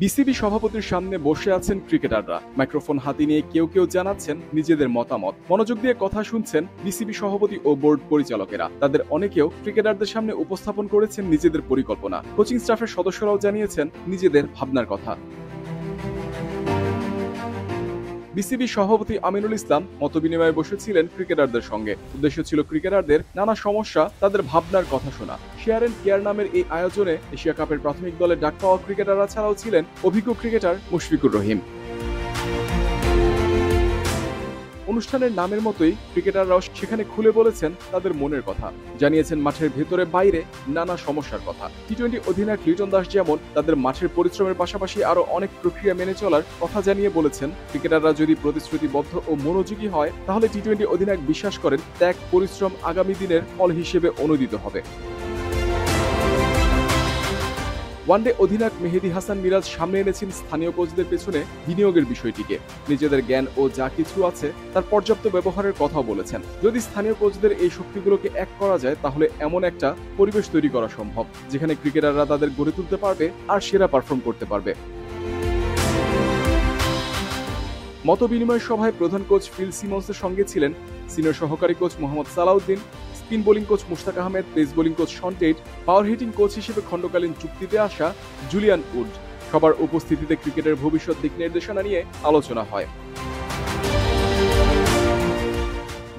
BCB সভাপতির সামনে বসে আছেন ক্রিকেটাররা। মাইক্রোফোন হাতে নিয়ে কেউ কেউ জানাচ্ছেন নিজেদের মতামত। মনোযোগ দিয়ে কথা শুনছেন বিসিবি সভাপতি ও বোর্ড পরিচালকেরা। তাদের অনেকেও ক্রিকেটারদের সামনে উপস্থাপন করেছেন নিজেদের পরিকল্পনা। কোচিং স্টাফের সদস্যরাও জানিয়েছেন নিজেদের ভাবনার কথা। বিসিবি সভাপতি আমিনুল ইসলাম মতবিনিময়ে বসেছিলেন ক্রিকেটারদের সঙ্গে। উদ্দেশ্য ছিল ক্রিকেটারদের নানা সমস্যা, তাদের ভাবনার কথা শোনা। শেয়ার এন্ড কেয়ার নামের এই আয়োজনে এশিয়া কাপের প্রাথমিক দলে ডাক পাওয়া ক্রিকেটাররা ছাড়াও ছিলেন অভিজ্ঞ ক্রিকেটার মুশফিকুর রহিম। অনুষ্ঠানের নামের মতোই ক্রিকেটাররাও সেখানে খুলে বলেছেন তাদের মনের কথা, জানিয়েছেন মাঠের ভেতরে বাইরে নানা সমস্যার কথা। টি-20 অধিনায়ক লিটন দাস যেমন তাদের মাঠের পরিশ্রমের পাশাপাশি আরো অনেক প্রক্রিয়া মেনে চলার কথা জানিয়ে বলেছেন, ক্রিকেটাররা যদি প্রতিশ্রুতিবদ্ধ ও মনোযোগী হয় তাহলে টি-20 অধিনায়ক বিশ্বাস করেন ত্যাগ পরিশ্রম আগামী দিনের ফল হিসেবে অনুদিত হবে। ওয়ানডে অধিনায়ক মেহেদী হাসান মিরাজ সামনে এনেছেন স্থানীয় কোচদের পেছনে বিনিয়োগের বিষয়টিকে। নিজেদের জ্ঞান ও যা কিছু আছে তার পর্যাপ্ত ব্যবহারের কথাও বলেছেন। যদি স্থানীয় কোচদের এই শক্তিগুলোকে এক করা যায় তাহলে এমন একটা পরিবেশ তৈরি করা সম্ভব যেখানে ক্রিকেটাররা তাদের গড়ে তুলতে পারবে আর সেরা পারফর্ম করতে পারবে। মতবিনিময় সভায় প্রধান কোচ ফিল সিমন্সের সঙ্গে ছিলেন সিনিয়র সহকারী coach Mohammad Salahuddin, spin bowling coach Mushtaq Ahmed, pace bowling coach Shaun Tait, power hitting coach হিসেবে খণ্ডকালীন চুক্তিতে আসা জুলিয়ান উড। সবার উপস্থিতিতে ক্রিকেটের ভবিষ্যৎ দিক নির্দেশনা নিয়ে আলোচনা হয়।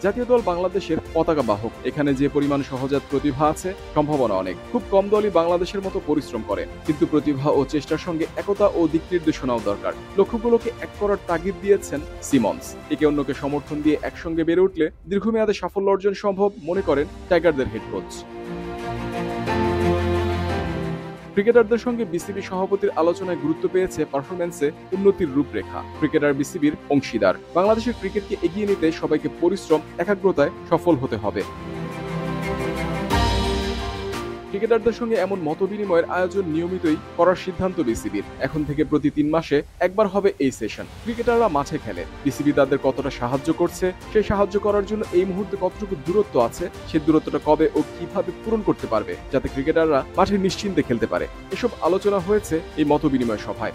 জাতীয় দল বাংলাদেশের পতাকা বাহক। এখানে যে পরিমাণ সহজাত প্রতিভা আছে, সম্ভাবনা অনেক। খুব কম দলই বাংলাদেশের মতো পরিশ্রম করে, কিন্তু প্রতিভা ও চেষ্টার সঙ্গে একতা ও দিক নির্দেশনাও দরকার। লক্ষ্যগুলোকে এক করার তাগিদ দিয়েছেন সিমন্স। একে অন্যকে সমর্থন দিয়ে একসঙ্গে বেড়ে উঠলে দীর্ঘমেয়াদে সাফল্য অর্জন সম্ভব মনে করেন টাইগারদের হেড কোচ। ক্রিকেটারদের সঙ্গে বিসিবি সভাপতির আলোচনায় গুরুত্ব পেয়েছে পারফরম্যান্সে উন্নতির রূপরেখা। ক্রিকেটার বিসিবির অংশীদার। বাংলাদেশের ক্রিকেটকে এগিয়ে নিতে সবাইকে পরিশ্রম, একাগ্রতায় সফল হতে হবে। ক্রিকেটারদের সঙ্গে এমন মতবিনিময়ের আয়োজন নিয়মিতই করার সিদ্ধান্ত বিসিবির। এখন থেকে প্রতি 3 মাসে একবার হবে এই সেশন। ক্রিকেটাররা মাঠে খেলে, বিসিবি তাদের কতটা সাহায্য করছে, সেই সাহায্য করার জন্য এই মুহূর্তে কতটুকু দূরত্ব আছে, সেই দূরত্বটা কবে ও কিভাবে পূরণ করতে পারবে যাতে ক্রিকেটাররা মাঠে নিশ্চিন্তে খেলতে পারে। এসব আলোচনা হয়েছে এই মতবিনিময় সভায়।